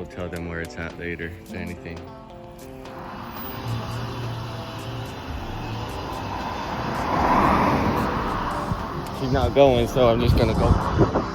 we'll tell them where it's at later, if anything. She's not going, so I'm just gonna go.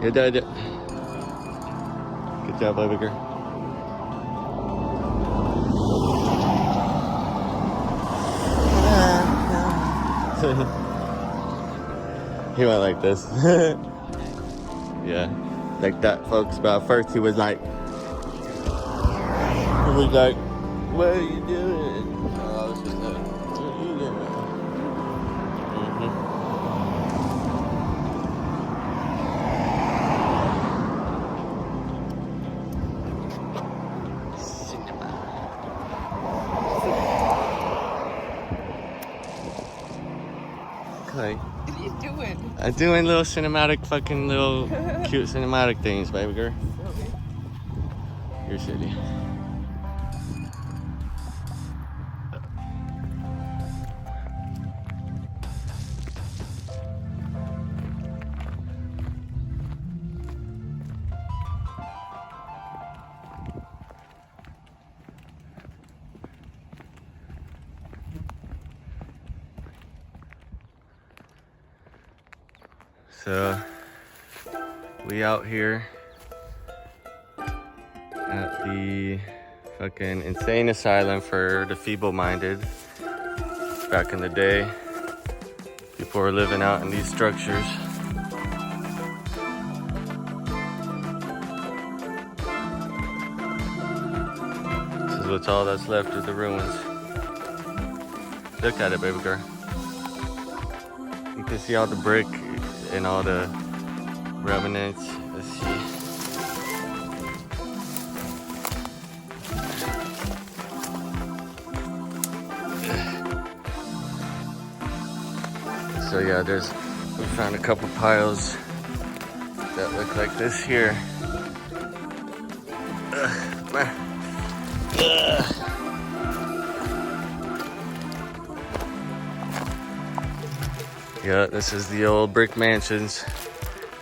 You did it. Good job, baby girl. He went like this. Yeah, like that, folks. But at first he was like, what are you doing? So I was just like, what are you doing? Okay. What are you doing? I'm doing little cinematic, fucking little cute cinematic things, baby girl. Your city. So we out here at the fucking insane asylum for the feeble-minded. Back in the day, people were living out in these structures. This is what's all that's left of the ruins. Look at it, baby girl. You can see all the brick and all the remnants. Let's see. So yeah, we found a couple piles that look like this here. Yeah, this is the old brick mansions.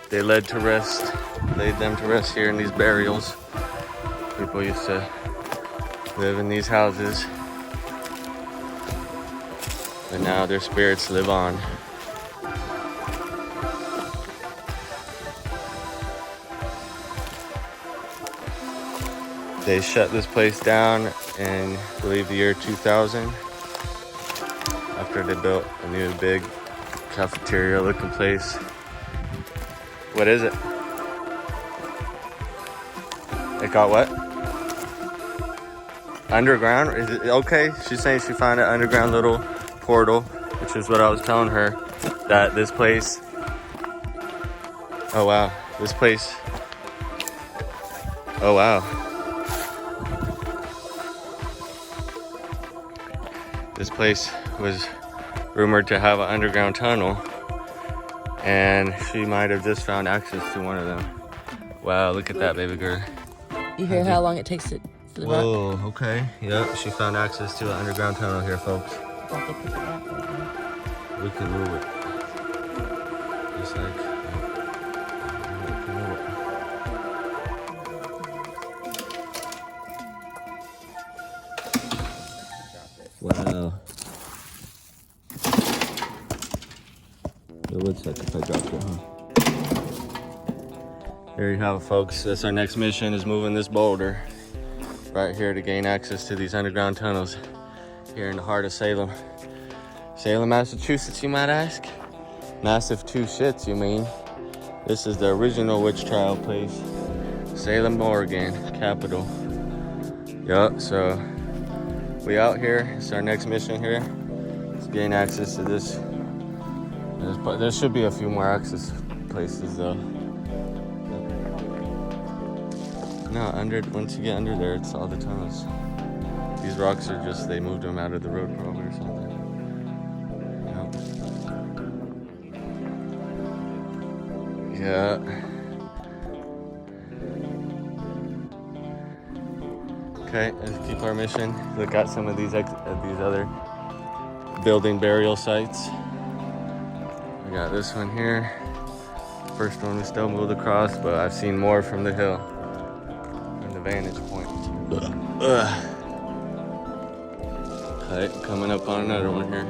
They laid them to rest here in these burials. People used to live in these houses, but now their spirits live on. They shut this place down in, I believe, the year 2000, after they built a new big cafeteria looking place. What is it? It got what? Underground? Is it okay? She's saying she found an underground little portal, which is what I was telling her, that this place, oh wow, this place, oh wow. This place was rumored to have an underground tunnel, and she might have just found access to one of them. Wow, look at that, baby girl. You hear how long it takes to for the rock? Whoa, okay. Yep, she found access to an underground tunnel here, folks. We can move it. Just like... Wow. It would suck if I dropped it, huh? There you have it, folks. That's our next mission, is moving this boulder right here to gain access to these underground tunnels here in the heart of Salem. Salem, Massachusetts, you might ask? Massive two shits, you mean? This is the original witch trial place. Salem, Oregon, capital. Yup, so we out here. It's our next mission here. Let's gain access to this. There should be a few more access places though. No, once you get under there, it's all the tunnels. These rocks are just, they moved them out of the road probably or something. Yep. Yeah. Okay, let's keep our mission. Look at some of these other building burial sites. We got this one here. First one we stumbled across, but I've seen more from the hill, from the vantage point. Okay, coming up on another one here.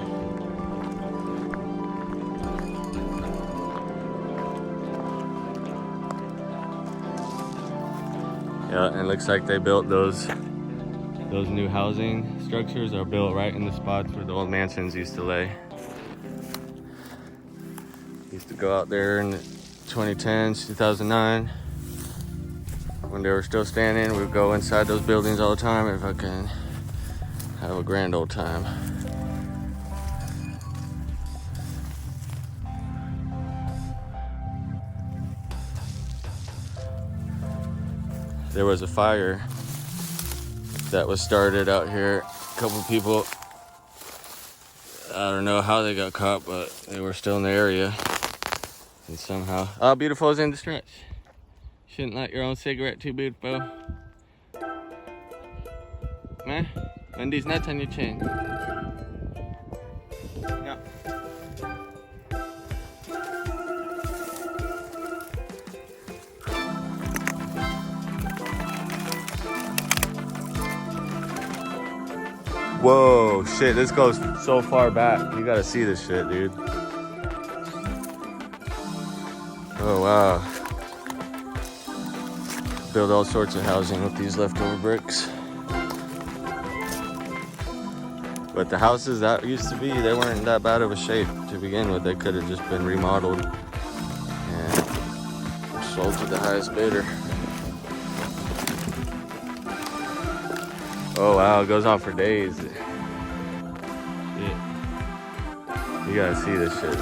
Yeah, and it looks like they built those new housing structures are built right in the spots where the old mansions used to lay. Used to go out there in the 2010s, 2009, when they were still standing. We would go inside those buildings all the time and fucking have a grand old time. There was a fire that was started out here. A couple people, I don't know how they got caught, but they were still in the area. And somehow, oh, beautiful is in the stretch. Shouldn't light your own cigarette too, beautiful. Man, when these nuts on your chin. Yeah. Whoa, shit, this goes so far back. You gotta see this shit, dude. Oh, wow. Build all sorts of housing with these leftover bricks. But the houses that used to be, they weren't that bad of a shape to begin with. They could have just been remodeled and sold to the highest bidder. Oh wow, it goes on for days. Shit. You gotta see this shit.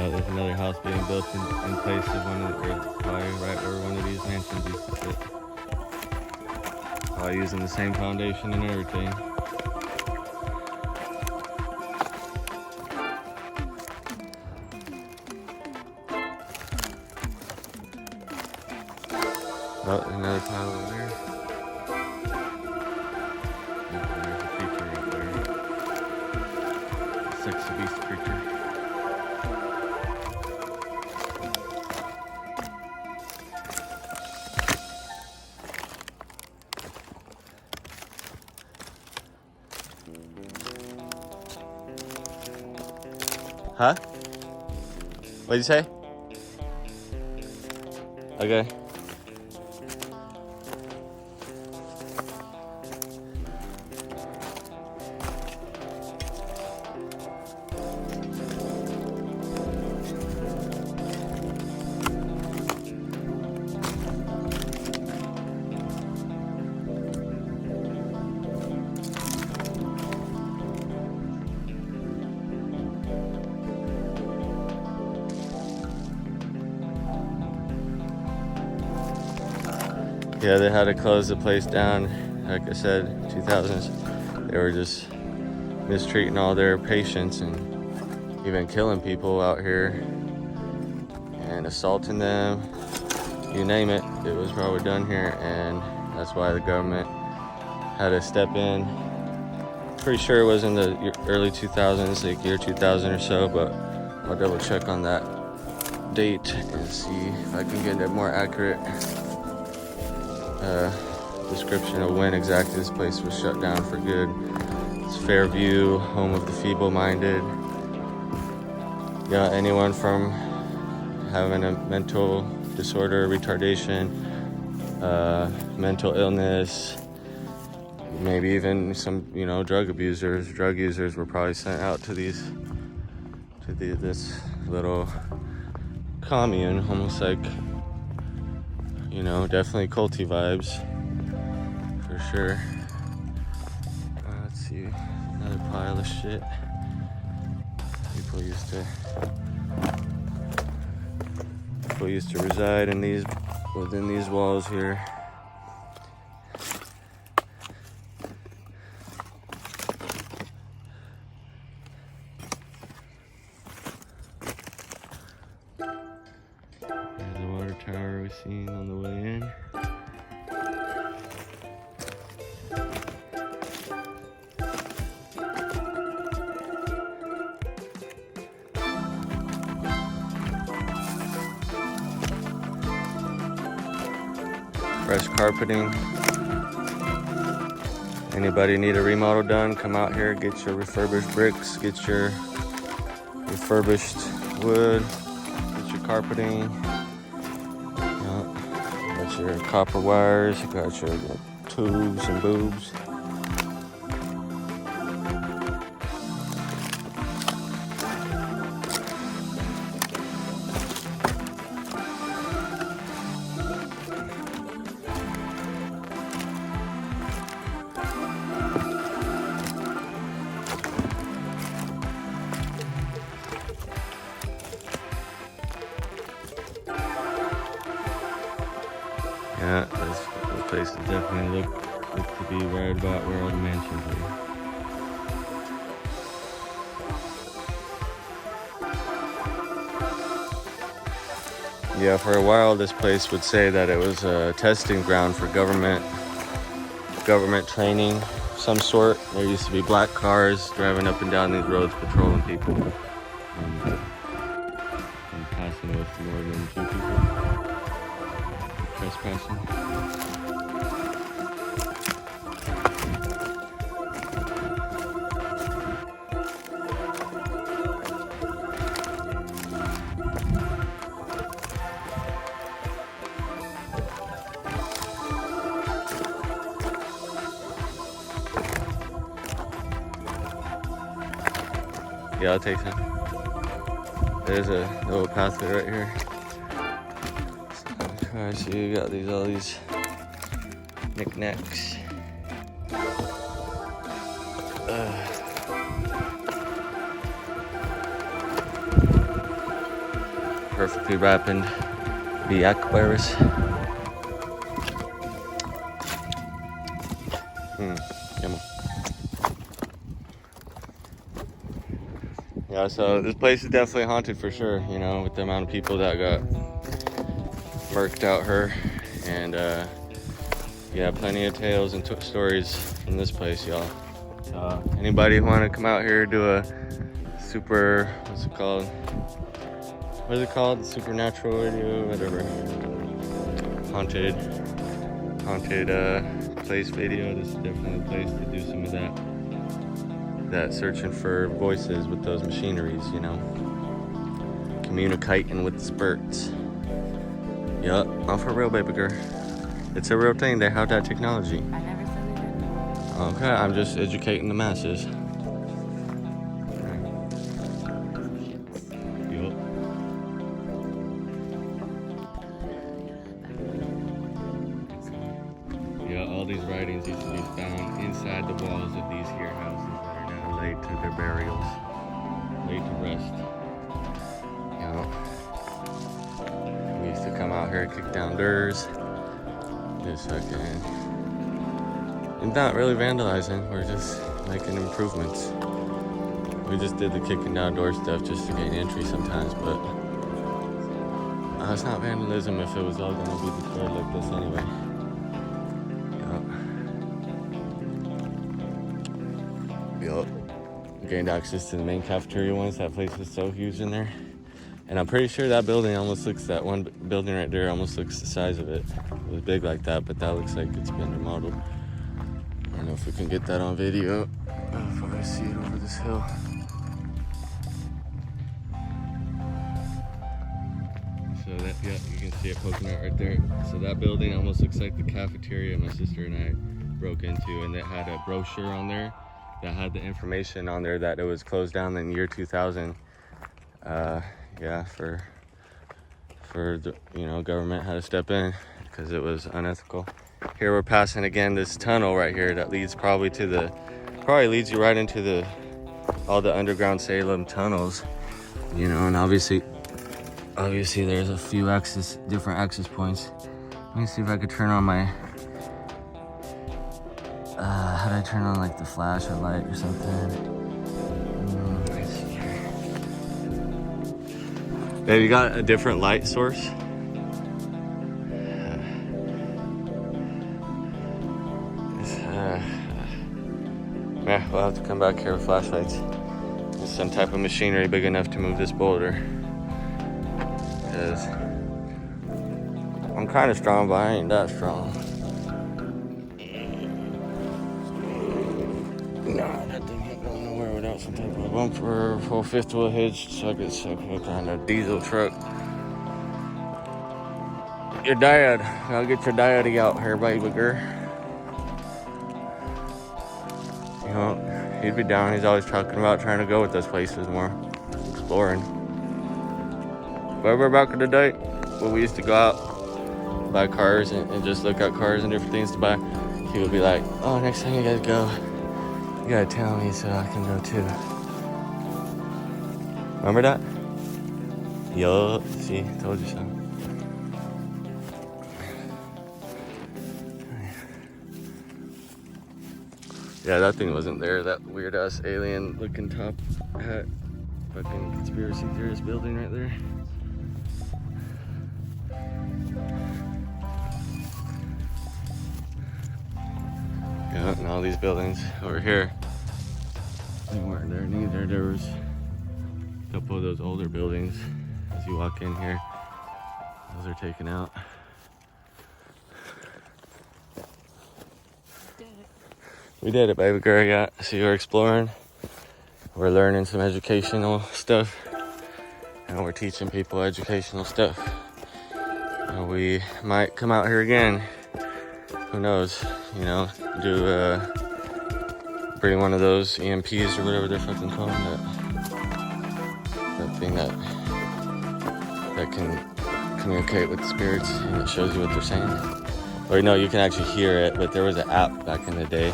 There's another house being built in place of one of the, right where one of these mansions used to sit. All using the same foundation and everything. Oh, another pile over there. There's a creature right there. Sexy beast creature. Huh? What'd you say? Okay. Yeah, they had to close the place down. Like I said, 2000s. They were just mistreating all their patients and even killing people out here and assaulting them. You name it, it was probably done here, and that's why the government had to step in Pretty sure it was in the early 2000s, like year 2000 or so, but I'll double check on that date and see if I can get a more accurate description of when exactly this place was shut down for good. It's Fairview, home of the feeble-minded. Yeah, anyone from having a mental disorder, retardation, mental illness, maybe even some, drug abusers, drug users were probably sent out to this little commune, almost like, definitely culty vibes, for sure. Let's see, another pile of shit. People used to reside within these walls here. There's the water tower we seen on the way in. Fresh carpeting. Anybody need a remodel done, come out here, get your refurbished bricks, get your refurbished wood, get your carpeting. Got your copper wires, you got your tubes and boobs. Yeah, this place definitely look to be right about where all the mansions are. Yeah, for a while this place would say that it was a testing ground for government training of some sort. There used to be black cars driving up and down these roads patrolling people. And passing with more than 2 people. Trespassing. Yeah, I'll take some. There's a little pathway right here. Alright, so you got all these knickknacks. Perfectly ripened blackberries. Yummy. Yeah, so this place is definitely haunted for sure, with the amount of people that got murked out her. And yeah, plenty of tales and stories from this place, y'all. Anybody want to come out here, do a super, what's it called? What is it called? Supernatural radio, whatever. Haunted place video. This is definitely a place to do some of that searching for voices with those machineries, communicating with spirits. Yup, not for real, baby girl. It's a real thing. They have that technology. I never said they didn't. Okay, I'm just educating the masses. Yup. Yeah, all these writings used to be found inside the walls of these here houses that are now laid to their burials, laid to rest. We used to come out here, kick down doors. Just fucking. It's not really vandalizing, we're just making improvements. We just did the kicking down door stuff just to gain entry sometimes, but it's not vandalism if it was all gonna be destroyed like this anyway. gained access to the main cafeteria once. That place was so huge in there. And I'm pretty sure that building that one building right there almost looks the size of it. It was big like that, but that looks like it's been remodeled. I don't know if we can get that on video. I'll probably see it over this hill. So that, yeah, you can see it poking out right there. So that building almost looks like the cafeteria my sister and I broke into, and it had a brochure on there that had the information on there that it was closed down in the year 2000. Yeah, for the, government had to step in because it was unethical. Here we're passing again this tunnel right here that leads probably leads you right into all the underground Salem tunnels, and obviously there's a few different access points. Let me see if I could turn on my, how do I turn on like the flash or light or something? Let's see here. Babe, you got a different light source? Yeah, we'll have to come back here with flashlights. There's some type of machinery big enough to move this boulder. Because I'm kind of strong, but I ain't that strong. Nah, that thing ain't going nowhere without some type of bumper, full fifth wheel hitch, suck it kind of diesel truck. Your dad, I'll get your daddy out here, baby girl. He'd be down. He's always talking about trying to go with those places more, exploring. Remember back in the day when we used to go out, buy cars and just look at cars and different things to buy? He would be like, oh, next time you guys go, you gotta tell me so I can go too. Remember that? Yo, see, told you so. Yeah, that thing wasn't there. That weird ass alien looking top hat, fucking conspiracy theorist building right there. Yeah, and all these buildings over here, they weren't there neither. There was a couple of those older buildings as you walk in here. Those are taken out. We did it, baby girl. Yeah, so you're exploring. We're learning some educational stuff, and we're teaching people educational stuff. And we might come out here again. Who knows? Bring one of those EMPs or whatever they're fucking called. That thing that can communicate with the spirits and it shows you what they're saying. Or no, you can actually hear it. But there was an app back in the day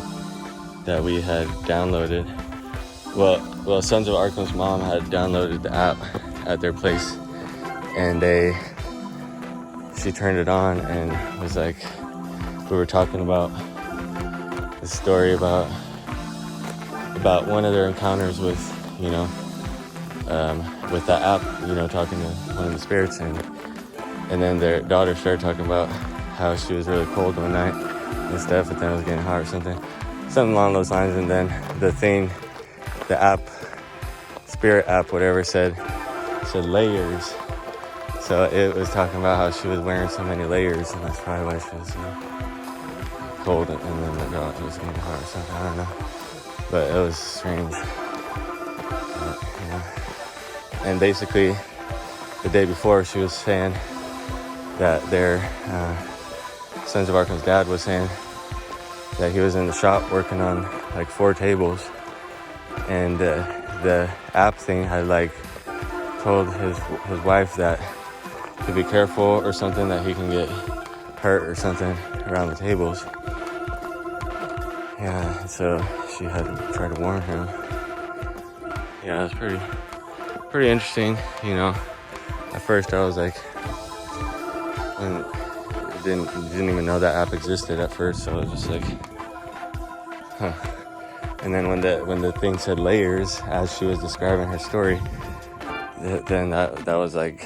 that we had downloaded. Well, Sons of Arkham's mom had downloaded the app at their place, and she turned it on and was like, we were talking about the story about one of their encounters with that app, talking to one of the spirits, and then their daughter started talking about how she was really cold one night and stuff, but then it was getting hot or something along those lines. And then the app, spirit app, whatever, said layers. So it was talking about how she was wearing so many layers, and that's probably why she was cold, and then the girl was getting hot or something. I don't know, but it was strange. And basically, the day before, she was saying that their Sons of Arkham's dad was saying that he was in the shop working on like 4 tables, and the app thing had like told his wife that to be careful or something, that he can get hurt or something around the tables. Yeah, so she had to try to warn him. Yeah, it was pretty interesting, At first I was like, didn't even know that app existed at first, so I was just like, huh. And then when the thing said layers as she was describing her story, then that was like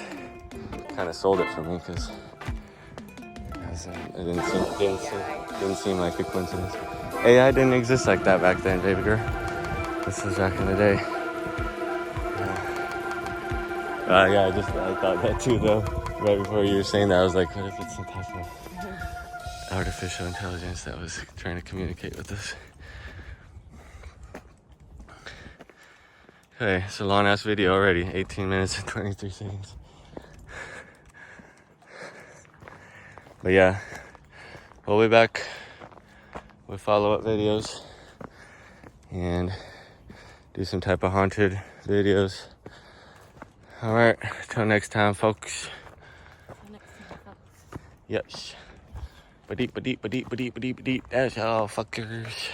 kind of sold it for me, because it didn't seem like a coincidence. AI didn't exist like that back then, baby girl. This was back in the day. Yeah, I thought that too though. Right before you were saying that, I was like, what if it's some type of artificial intelligence that was trying to communicate with us? Okay, it's a long ass video already. 18 minutes and 23 seconds. But yeah, we'll be back with follow-up videos and do some type of haunted videos. All right, till next time, folks. Yes. Ba-deep, ba-deep, ba-deep, ba-deep, ba-deep, ba-deep. That's all, fuckers.